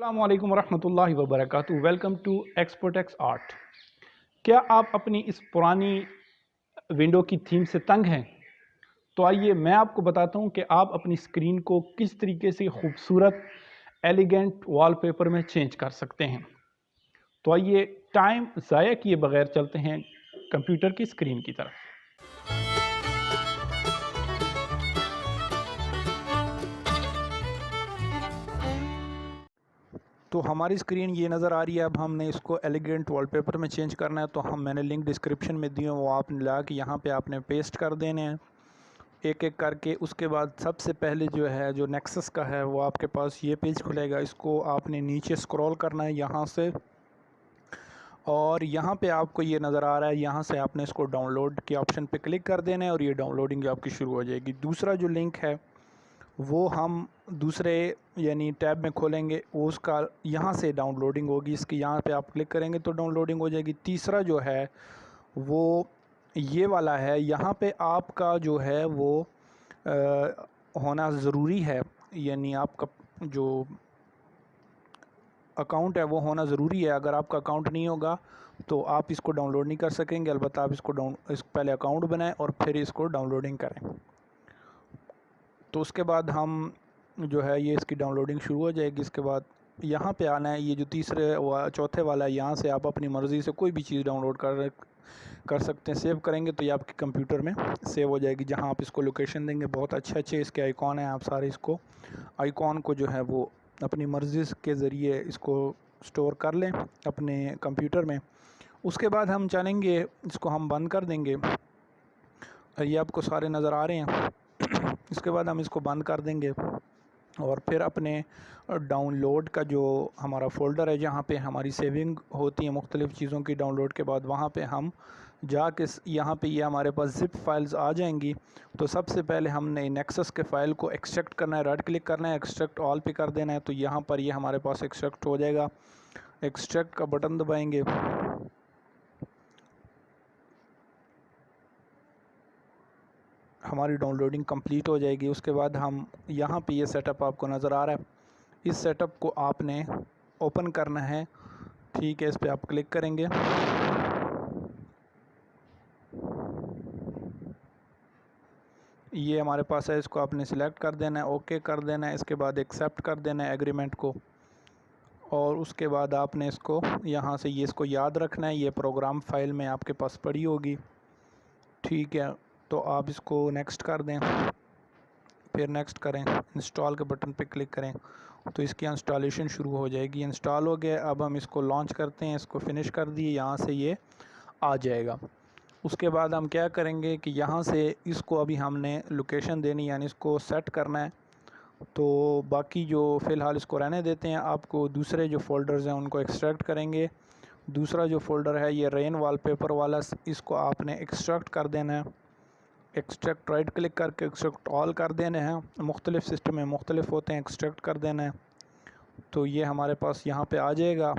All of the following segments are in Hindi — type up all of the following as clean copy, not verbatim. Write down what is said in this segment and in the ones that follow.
अस्सलामुअलैकुम वरहमतुल्लाहि वबरकातुहू। Welcome to Expertex art. क्या आप अपनी इस पुरानी विंडो की थीम से तंग हैं? तो आइए मैं आपको बताता हूं कि आप अपनी स्क्रीन को किस तरीके से खूबसूरत एलिगेंट वॉलपेपर में चेंज कर सकते हैं। तो आइए टाइम ज़ाया किए बगैर चलते हैं कंप्यूटर की स्क्रीन की तरफ। तो हमारी स्क्रीन ये नज़र आ रही है। अब हमने इसको एलिगेंट वॉलपेपर में चेंज करना है, तो मैंने लिंक डिस्क्रिप्शन में दिए, वो आपने ला के यहाँ पे आपने पेस्ट कर देने हैं एक एक करके। उसके बाद सबसे पहले जो है जो नेक्सस का है वो आपके पास ये पेज खुलेगा। इसको आपने नीचे स्क्रॉल करना है यहाँ से, और यहाँ पे आपको ये नज़र आ रहा है, यहाँ से आपने इसको डाउनलोड के ऑप्शन पे क्लिक कर देना है और ये डाउनलोडिंग आपकी शुरू हो जाएगी। दूसरा जो लिंक है वो हम दूसरे यानी टैब में खोलेंगे, वो उसका यहाँ से डाउनलोडिंग होगी। इसकी यहाँ पे आप क्लिक करेंगे तो डाउनलोडिंग हो जाएगी। तीसरा जो है वो ये वाला है, यहाँ पे आपका जो है वो होना ज़रूरी है, यानी आपका जो अकाउंट है वो होना ज़रूरी है। अगर आपका अकाउंट नहीं होगा तो आप इसको डाउनलोड नहीं कर सकेंगे। अलबत्ता आप इसको पहले अकाउंट बनाएं और फिर इसको डाउनलोडिंग करें। तो उसके बाद हम जो है ये इसकी डाउनलोडिंग शुरू हो जाएगी। इसके बाद यहाँ पे आना है, ये जो चौथे वाला है, यहाँ से आप अपनी मर्ज़ी से कोई भी चीज़ डाउनलोड कर सकते हैं। सेव करेंगे तो ये आपके कंप्यूटर में सेव हो जाएगी। जहाँ आप इसको लोकेशन देंगे, बहुत अच्छे इसके आइकॉन हैं, आप सारे इसको आइकॉन को जो है वो अपनी मर्ज़ी के ज़रिए इसको स्टोर कर लें अपने कंप्यूटर में। उसके बाद हम चाहेंगे इसको हम बंद कर देंगे। ये आपको सारे नज़र आ रहे हैं। इसके बाद हम इसको बंद कर देंगे और फिर अपने डाउनलोड का जो हमारा फ़ोल्डर है, जहाँ पे हमारी सेविंग होती है मुख्तलिफ़ चीज़ों की डाउनलोड के बाद, वहाँ पे हम जाके यहाँ पे ये हमारे पास ज़िप फाइल्स आ जाएंगी। तो सबसे पहले हमने नेक्सस के फ़ाइल को एक्सट्रैक्ट करना है, राइट क्लिक करना है, एक्सट्रैक्ट ऑल पे कर देना है। तो यहाँ पर ये हमारे पास एक्सट्रैक्ट हो जाएगा। एक्सट्रैक्ट का बटन दबाएंगे, हमारी डाउनलोडिंग कंप्लीट हो जाएगी। उसके बाद हम यहाँ पे ये सेटअप आपको नज़र आ रहा है, इस सेटअप को आपने ओपन करना है। ठीक है, इस पर आप क्लिक करेंगे। ये हमारे पास है, इसको आपने सिलेक्ट कर देना है, ओके कर देना है। इसके बाद एक्सेप्ट कर देना है एग्रीमेंट को, और उसके बाद आपने इसको यहाँ से इसको याद रखना है, ये प्रोग्राम फाइल में आपके पास पड़ी होगी। ठीक है, तो आप इसको नेक्स्ट कर दें, फिर नेक्स्ट करें, इंस्टॉल के बटन पे क्लिक करें तो इसकी इंस्टॉलेशन शुरू हो जाएगी। इंस्टॉल हो गया। अब हम इसको लॉन्च करते हैं, इसको फिनिश कर दिए, यहाँ से ये आ जाएगा। उसके बाद हम क्या करेंगे कि यहाँ से इसको अभी हमने लोकेशन देनी, यानी इसको सेट करना है। तो बाकी जो फ़िलहाल इसको रहने देते हैं। आपको दूसरे जो फ़ोल्डर्स हैं उनको एक्सट्रैक्ट करेंगे। दूसरा जो फ़ोल्डर है ये रेन वॉलपेपर वाला, इसको आपने एक्सट्रैक्ट कर देना है। एक्सट्रैक्ट राइट क्लिक करके एक्सट्रैक्ट ऑल कर देने हैं। मुख्तलिफ़ सिस्टम में मुख्तलिफ होते हैं, एक्सट्रैक्ट कर देना है। तो ये हमारे पास यहाँ पे आ जाएगा।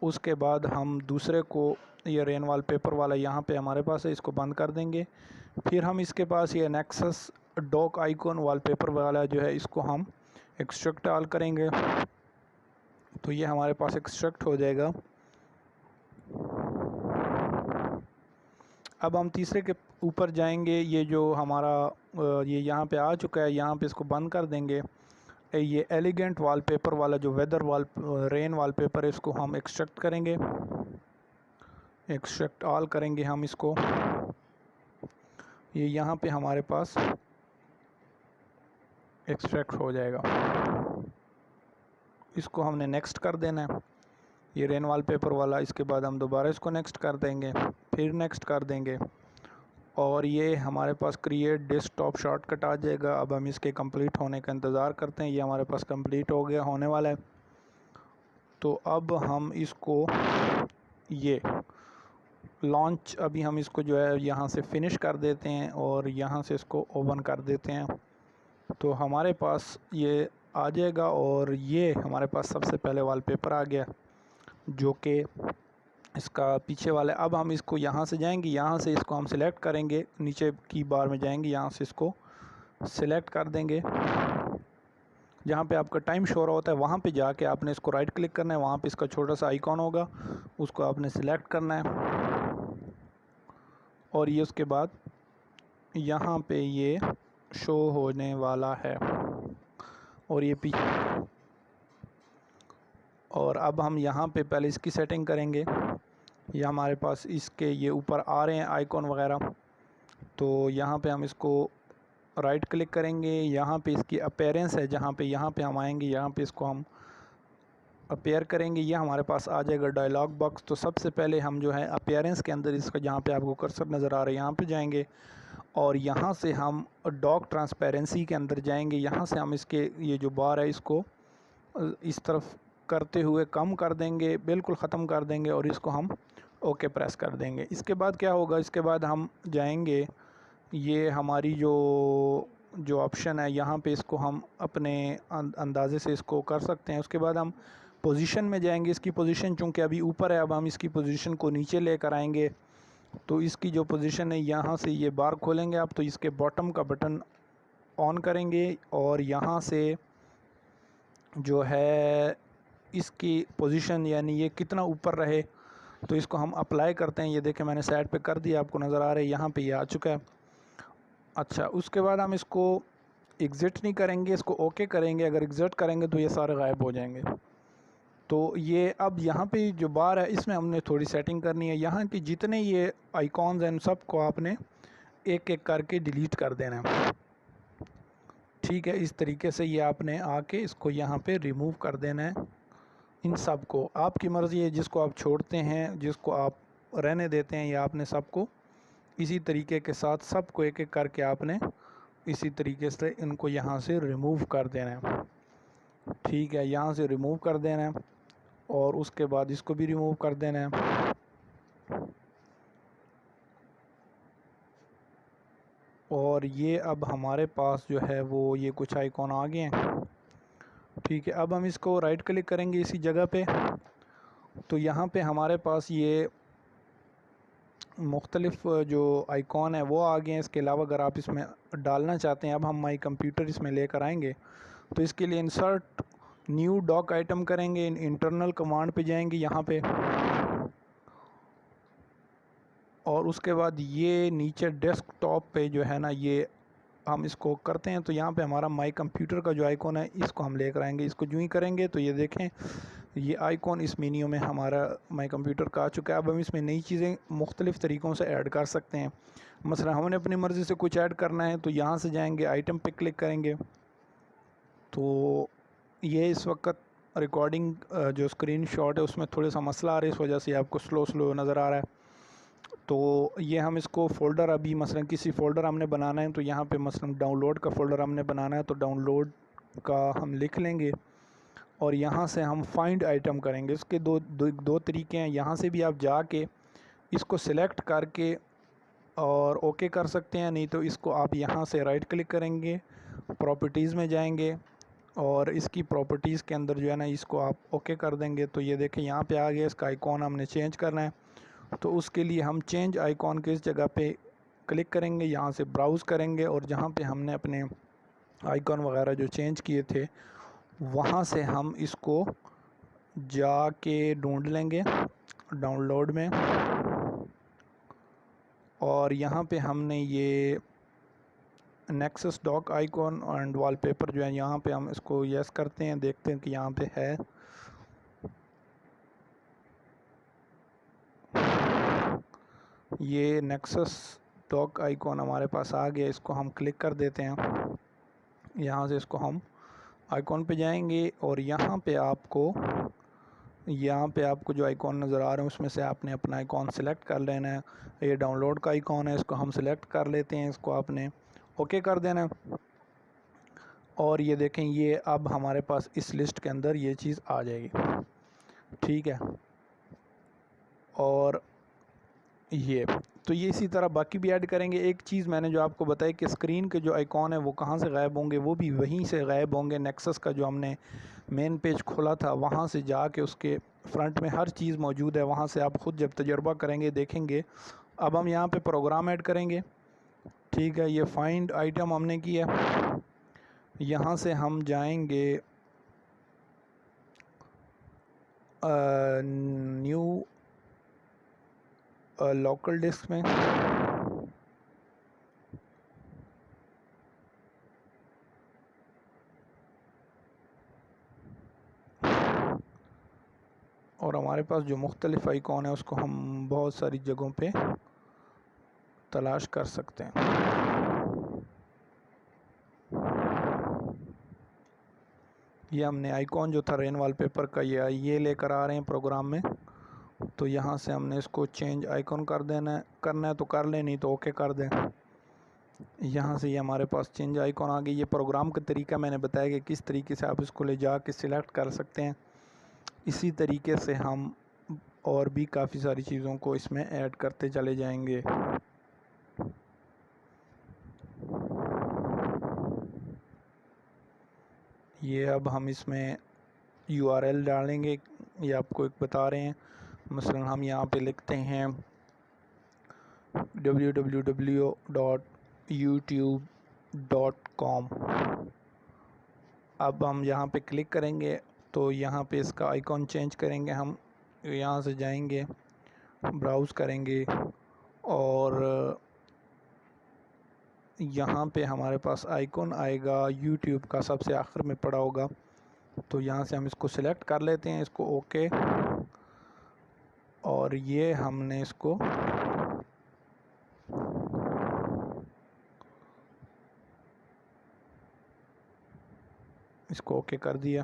उसके बाद हम दूसरे को, ये रेन वॉलपेपर वाला यहाँ पे हमारे पास है, इसको बंद कर देंगे। फिर हम इसके पास ये नेक्सस डॉक आइकॉन वॉलपेपर वाला जो है, इसको हम एक्सट्रैक्ट ऑल करेंगे तो ये हमारे पास एक्सट्रैक्ट हो जाएगा। अब हम तीसरे के ऊपर जाएंगे। ये जो हमारा ये यहाँ पे आ चुका है, यहाँ पे इसको बंद कर देंगे। ये एलिगेंट वॉलपेपर वाला जो रेन वॉलपेपर है, इसको हम एक्सट्रैक्ट करेंगे, एक्सट्रैक्ट ऑल करेंगे हम इसको। ये यहाँ पे हमारे पास एक्सट्रैक्ट हो जाएगा। इसको हमने नेक्स्ट कर देना है, ये रेन वॉलपेपर वाला। इसके बाद हम दोबारा इसको नेक्स्ट कर देंगे, फिर नेक्स्ट कर देंगे, और ये हमारे पास क्रिएट डेस्कटॉप शॉर्टकट आ जाएगा। अब हम इसके कंप्लीट होने का इंतज़ार करते हैं। ये हमारे पास कंप्लीट हो गया, होने वाला है। तो अब हम इसको ये लॉन्च, अभी हम इसको जो है यहाँ से फिनिश कर देते हैं और यहाँ से इसको ओपन कर देते हैं। तो हमारे पास ये आ जाएगा, और ये हमारे पास सबसे पहले वॉलपेपर आ गया जो कि इसका पीछे वाला है। अब हम इसको यहाँ से जाएंगे, यहाँ से इसको हम सिलेक्ट करेंगे, नीचे की बार में जाएंगे, यहाँ से इसको सिलेक्ट कर देंगे जहाँ पे आपका टाइम शो रहा होता है वहाँ पे जाके आपने इसको राइट क्लिक करना है, वहाँ पे इसका छोटा सा आइकॉन होगा, उसको आपने सिलेक्ट करना है और ये उसके बाद यहाँ पे ये शो होने वाला है और ये पीछे। और अब हम यहाँ पे पहले इसकी सेटिंग करेंगे। ये हमारे पास इसके ये ऊपर आ रहे हैं आइकॉन वगैरह, तो यहाँ पे हम इसको राइट क्लिक करेंगे, यहाँ पे इसकी अपीयरेंस है जहाँ पे, यहाँ पे हम आएंगे, यहाँ पे इसको हम अपीयर करेंगे, ये हमारे पास आ जाएगा डायलॉग बॉक्स। तो सबसे पहले हम जो है अपीयरेंस के अंदर इसका जहाँ पे आपको कर्सर नज़र आ रहा है यहाँ पे जाएंगे और यहाँ से हम डॉक ट्रांसपेरेंसी के अंदर जाएंगे। यहाँ से हम इसके ये जो बार है इसको इस तरफ करते हुए कम कर देंगे, बिल्कुल ख़त्म कर देंगे और इसको हम ओके प्रेस कर देंगे। इसके बाद क्या होगा, इसके बाद हम जाएंगे, ये हमारी जो ऑप्शन है यहाँ पे इसको हम अपने अंदाज़े से इसको कर सकते हैं। उसके बाद हम पोजीशन में जाएंगे, इसकी पोजीशन चूँकि अभी ऊपर है, अब हम इसकी पोजीशन को नीचे लेकर आएंगे। तो इसकी जो पोजीशन है यहाँ से ये बार खोलेंगे आप, तो इसके बॉटम का बटन ऑन करेंगे और यहाँ से जो है इसकी पोजीशन यानी ये कितना ऊपर रहे तो इसको हम अप्लाई करते हैं। ये देखें मैंने साइड पे कर दिया, आपको नज़र आ रहा है, यहाँ पे ये आ चुका है। अच्छा, उसके बाद हम इसको एग्ज़िट नहीं करेंगे, इसको ओके करेंगे। अगर एग्ज़िट करेंगे तो ये सारे गायब हो जाएंगे। तो ये अब यहाँ पे जो बार है इसमें हमने थोड़ी सेटिंग करनी है। यहाँ की जितने ये आइकॉन्स हैं सब को आपने एक एक करके डिलीट कर देना है। ठीक है, इस तरीके से ये आपने आके इसको यहाँ पे रिमूव कर देना है। इन सब को आपकी मर्ज़ी है, जिसको आप छोड़ते हैं, जिसको आप रहने देते हैं, या आपने सबको इसी तरीके के साथ सबको एक एक करके आपने इसी तरीके से इनको यहाँ से रिमूव कर देना है। ठीक है, यहाँ से रिमूव कर देना है और उसके बाद इसको भी रिमूव कर देना है। और ये अब हमारे पास जो है वो ये कुछ आइकॉन आ गए हैं। ठीक है, अब हम इसको राइट क्लिक करेंगे इसी जगह पे, तो यहाँ पे हमारे पास ये मुख्तलिफ जो आइकॉन है वो आ गए हैं। इसके अलावा अगर आप इसमें डालना चाहते हैं, अब हम माई कंप्यूटर इसमें लेकर आएंगे, तो इसके लिए इंसर्ट न्यू डॉक आइटम करेंगे, इंटरनल कमांड पे जाएंगे यहाँ पे, और उसके बाद ये नीचे डेस्कटॉप पे जो है ना ये हम इसको करते हैं। तो यहाँ पे हमारा माई कंप्यूटर का जो आइकॉन है इसको हम लेकर आएंगे। इसको यूँ ही करेंगे तो ये देखें ये आइकॉन इस मेन्यू में हमारा माई कंप्यूटर का आ चुका है। अब हम इसमें नई चीज़ें मुख्तलिफ़ तरीक़ों से ऐड कर सकते हैं। मसलन हमने अपनी मर्ज़ी से कुछ ऐड करना है तो यहाँ से जाएंगे, आइटम पे क्लिक करेंगे। तो ये इस वक्त रिकॉर्डिंग जो स्क्रीन शॉट है उसमें थोड़ा सा मसला आ रहा है, इस वजह से आपको स्लो नज़र आ रहा है। तो ये हम इसको फ़ोल्डर अभी मसलन किसी फ़ोल्डर हमने बनाना है, तो यहाँ पे मसलन डाउनलोड का फ़ोल्डर हमने बनाना है, तो डाउनलोड का हम लिख लेंगे और यहाँ से हम फाइंड आइटम करेंगे। इसके दो तरीके हैं। यहाँ से भी आप जाके इसको सिलेक्ट करके और ओके कर सकते हैं, नहीं तो इसको आप यहाँ से राइट क्लिक करेंगे, प्रॉपर्टीज़ में जाएंगे और इसकी प्रॉपर्टीज़ के अंदर जो है ना इसको आप ओके कर देंगे। तो ये देखें यहाँ पे आ गया, इसका आइकॉन हमने चेंज करना है। तो उसके लिए हम चेंज आइकॉन के इस जगह पे क्लिक करेंगे, यहाँ से ब्राउज़ करेंगे और जहाँ पे हमने अपने आइकॉन वगैरह जो चेंज किए थे वहाँ से हम इसको जाके ढूंढ लेंगे डाउनलोड में, और यहाँ पे हमने ये Nexus Dock icon and wallpaper जो है यहाँ पे हम इसको यस करते हैं, देखते हैं कि यहाँ पे है। ये नेक्सस डॉक आइकॉन हमारे पास आ गया, इसको हम क्लिक कर देते हैं। यहाँ से इसको हम आइकॉन पे जाएंगे और यहाँ पे आपको जो आइकॉन नज़र आ रहे हैं उसमें से आपने अपना आइकॉन सेलेक्ट कर लेना है। ये डाउनलोड का आइकॉन है, इसको हम सेलेक्ट कर लेते हैं, इसको आपने ओके कर देना है। और ये देखें ये अब हमारे पास इस लिस्ट के अंदर ये चीज़ आ जाएगी। ठीक है, और ये तो ये इसी तरह बाकी भी ऐड करेंगे। एक चीज़ मैंने जो आपको बताई कि स्क्रीन के जो आइकॉन है वो कहाँ से गायब होंगे, वो भी वहीं से गायब होंगे। नेक्सस का जो हमने मेन पेज खोला था वहाँ से जाके उसके फ्रंट में हर चीज़ मौजूद है, वहाँ से आप ख़ुद जब तजुर्बा करेंगे देखेंगे। अब हम यहाँ पे प्रोग्राम ऐड करेंगे। ठीक है, ये फाइंड आइटम हमने किया, यहाँ से हम जाएंगे न्यू लोकल डिस्क में, और हमारे पास जो मुख्तलिफ आइकॉन है उसको हम बहुत सारी जगहों पे तलाश कर सकते हैं। ये हमने आइकॉन जो था रेन वॉलपेपर का ये लेकर आ रहे हैं प्रोग्राम में। तो यहाँ से हमने इसको चेंज आइकॉन कर देना है, करना है तो कर लें, नहीं तो ओके कर दें। यहाँ से ये हमारे पास चेंज आइकॉन आ गई। ये प्रोग्राम का तरीका मैंने बताया कि किस तरीके से आप इसको ले जा के सिलेक्ट कर सकते हैं। इसी तरीके से हम और भी काफ़ी सारी चीज़ों को इसमें ऐड करते चले जाएंगे। ये अब हम इसमें URL डालेंगे, ये आपको एक बता रहे हैं। मसलन हम यहाँ पे लिखते हैं www.youtube.com। अब हम यहाँ पे क्लिक करेंगे तो यहाँ पे इसका आइकॉन चेंज करेंगे। हम यहाँ से जाएंगे, ब्राउज़ करेंगे और यहाँ पे हमारे पास आइकॉन आएगा YouTube का, सबसे आखिर में पड़ा होगा। तो यहाँ से हम इसको सिलेक्ट कर लेते हैं, इसको ओके, और ये हमने इसको ओके कर दिया।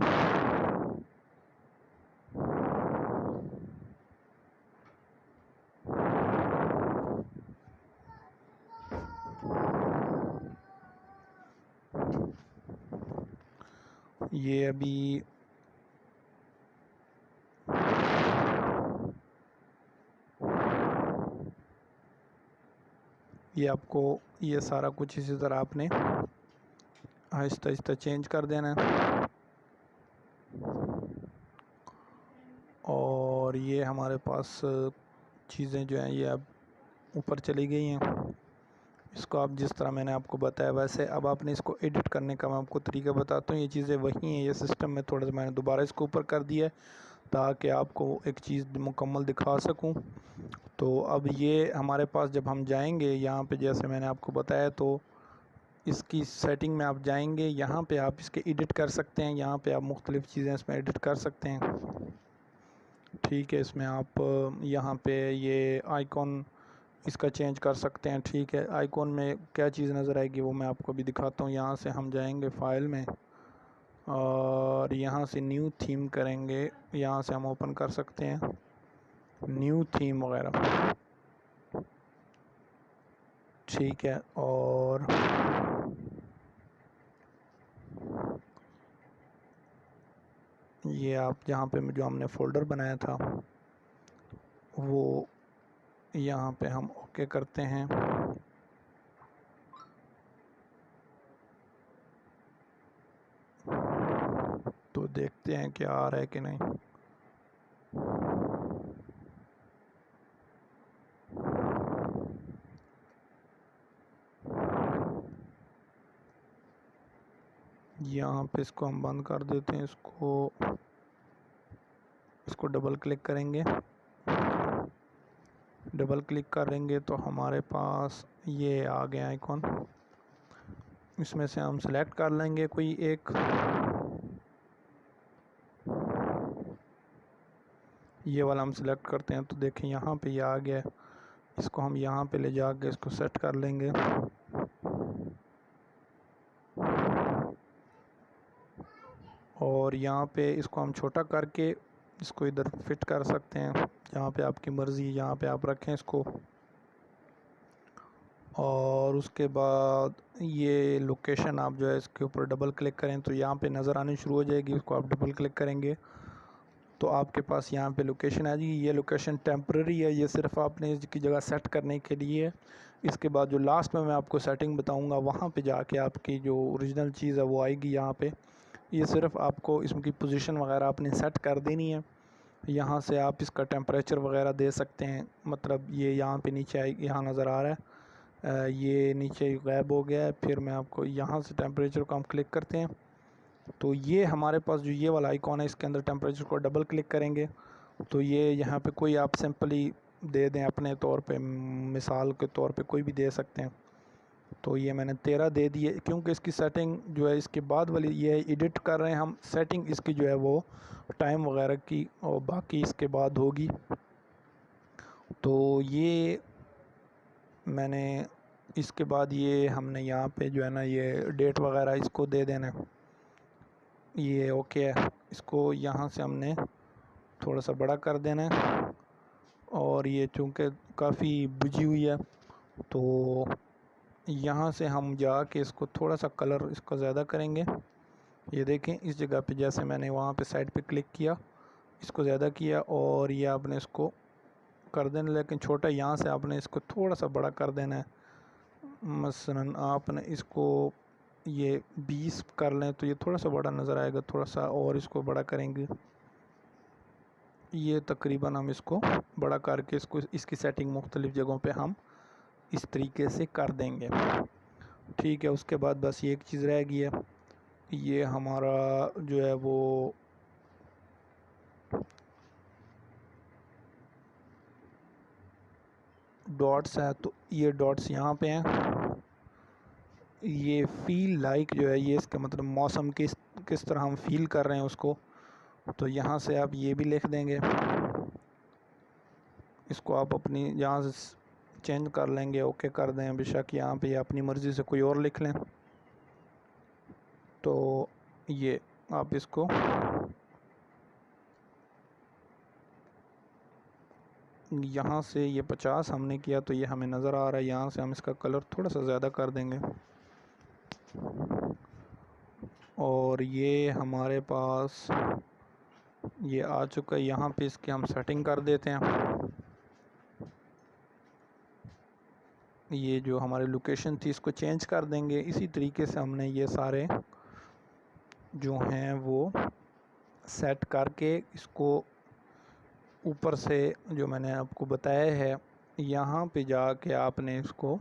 ये अभी ये आपको ये सारा कुछ इसी तरह आपने आहिस्ता आहिस्ता चेंज कर देना है। और ये हमारे पास चीज़ें जो हैं ये अब ऊपर चली गई हैं। इसको आप जिस तरह मैंने आपको बताया वैसे अब आपने इसको एडिट करने का मैं आपको तरीका बताता हूँ। ये चीज़ें वही हैं, ये सिस्टम में थोड़ा सा मैंने दोबारा इसको ऊपर कर दिया है ताकि आपको एक चीज़ मुकम्मल दिखा सकूँ। तो अब ये हमारे पास जब हम जाएंगे यहाँ पे, जैसे मैंने आपको बताया, तो इसकी सेटिंग में आप जाएंगे, यहाँ पे आप इसके एडिट कर सकते हैं। यहाँ पे आप मुख्तलिफ़ चीज़ें इसमें एडिट कर सकते हैं। ठीक है, इसमें आप यहाँ पे ये आइकॉन इसका चेंज कर सकते हैं। ठीक है, आइकॉन में क्या चीज़ नज़र आएगी वो मैं आपको भी दिखाता हूँ। यहाँ से हम जाएंगे फ़ाइल में और यहाँ से न्यू थीम करेंगे। यहाँ से हम ओपन कर सकते हैं न्यू थीम वगैरह। ठीक है, और ये आप जहाँ पे जो हमने फ़ोल्डर बनाया था वो यहाँ पे हम ओके करते हैं। तो देखते हैं क्या आ रहा है कि नहीं। यहाँ पे इसको हम बंद कर देते हैं। इसको डबल क्लिक करेंगे। डबल क्लिक करेंगे तो हमारे पास ये आ गया आइकॉन। इसमें से हम सेलेक्ट कर लेंगे कोई एक। ये वाला हम सेलेक्ट करते हैं तो देखें यहाँ पे ये आ गया। इसको हम यहाँ पे ले जाके इसको सेट कर लेंगे। और यहाँ पे इसको हम छोटा करके इसको इधर फिट कर सकते हैं, जहाँ पे आपकी मर्ज़ी, यहाँ पे आप रखें इसको। और उसके बाद ये लोकेशन आप जो है इसके ऊपर डबल क्लिक करें तो यहाँ पे नज़र आनी शुरू हो जाएगी। उसको आप डबल क्लिक करेंगे तो आपके पास यहाँ पे लोकेशन आ जाएगी। ये लोकेशन टेम्परेरी है, ये सिर्फ आपने इसकी जगह सेट करने के लिए है। इसके बाद जो लास्ट में मैं आपको सेटिंग बताऊँगा वहाँ पे जाके आपकी जो ओरिजिनल चीज़ है वो आएगी यहाँ पे। ये सिर्फ आपको इसकी पोजीशन वगैरह आपने सेट कर देनी है। यहाँ से आप इसका टेम्परेचर वगैरह दे सकते हैं, मतलब ये यहाँ पे नीचे आए, यहाँ नज़र आ रहा है। ये नीचे गायब हो गया है। फिर मैं आपको यहाँ से टेम्परेचर को हम क्लिक करते हैं तो ये हमारे पास जो ये वाला आइकॉन है इसके अंदर टेम्परेचर को डबल क्लिक करेंगे तो ये यहाँ पे कोई आप सिंपली दे दें अपने तौर पे, मिसाल के तौर पे कोई भी दे सकते हैं। तो ये मैंने 13 दे दिए क्योंकि इसकी सेटिंग जो है इसके बाद वाली ये एडिट कर रहे हैं हम, सेटिंग इसकी जो है वो टाइम वगैरह की और बाकी इसके बाद होगी। तो ये मैंने इसके बाद ये हमने यहाँ पे जो है ना ये डेट वगैरह इसको दे देना है। ये ओके है, इसको यहाँ से हमने थोड़ा सा बड़ा कर देना है और ये चूँकि काफ़ी बुझी हुई है तो यहाँ से हम जाके इसको थोड़ा सा कलर इसका ज़्यादा करेंगे। ये देखें इस जगह पे जैसे मैंने वहाँ पे साइड पे क्लिक किया, इसको ज़्यादा किया और ये आपने इसको कर देना, लेकिन छोटा यहाँ से आपने इसको थोड़ा सा बड़ा कर देना है। मसलन आपने इसको ये 20 कर लें तो ये थोड़ा सा बड़ा नज़र आएगा, थोड़ा सा और इसको बड़ा करेंगे। ये तकरीबन हम इसको बड़ा करके इसको इसकी सेटिंग मुख्तलिफ़ जगहों पे हम इस तरीके से कर देंगे। ठीक है, उसके बाद बस ये एक चीज़ रह गई है, ये हमारा जो है वो डॉट्स है तो ये डॉट्स यहाँ पे हैं। ये फील लाइक जो है ये इसका मतलब मौसम किस तरह हम फील कर रहे हैं उसको, तो यहाँ से आप ये भी लिख देंगे। इसको आप अपनी यहाँ से चेंज कर लेंगे, ओके कर दें, बेशक यहाँ पे अपनी मर्ज़ी से कोई और लिख लें। तो ये आप इसको यहाँ से ये 50 हमने किया तो ये हमें नज़र आ रहा है। यहाँ से हम इसका कलर थोड़ा सा ज़्यादा कर देंगे और ये हमारे पास ये आ चुका है। यहाँ पे इसकी हम सेटिंग कर देते हैं। ये जो हमारी लोकेशन थी इसको चेंज कर देंगे। इसी तरीके से हमने ये सारे जो हैं वो सेट करके इसको ऊपर से जो मैंने आपको बताया है यहाँ पे जाके आपने इसको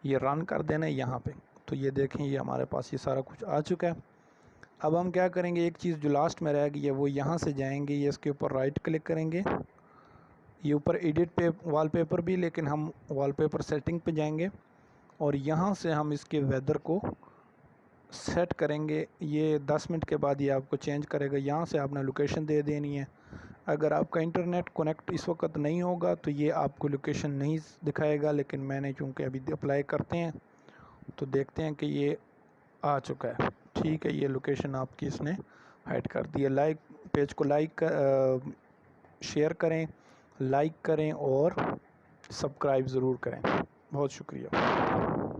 ये रन कर देना है यहाँ पे। तो ये देखें ये हमारे पास ये सारा कुछ आ चुका है। अब हम क्या करेंगे, एक चीज़ जो लास्ट में रह गई है वो यहाँ से जाएंगे, ये इसके ऊपर राइट क्लिक करेंगे, ये ऊपर एडिट पे वॉलपेपर भी, लेकिन हम वॉलपेपर सेटिंग पे जाएंगे और यहाँ से हम इसके वेदर को सेट करेंगे। ये 10 मिनट के बाद ये आपको चेंज करेगा। यहाँ से आपने लोकेशन दे देनी है। अगर आपका इंटरनेट कनेक्ट इस वक्त नहीं होगा तो ये आपको लोकेशन नहीं दिखाएगा, लेकिन मैंने चूँकि अभी अप्लाई करते हैं तो देखते हैं कि ये आ चुका है। ठीक है, ये लोकेशन आपकी इसने हाइड कर दी है। लाइक पेज को शेयर करें, लाइक करें और सब्सक्राइब ज़रूर करें। बहुत शुक्रिया।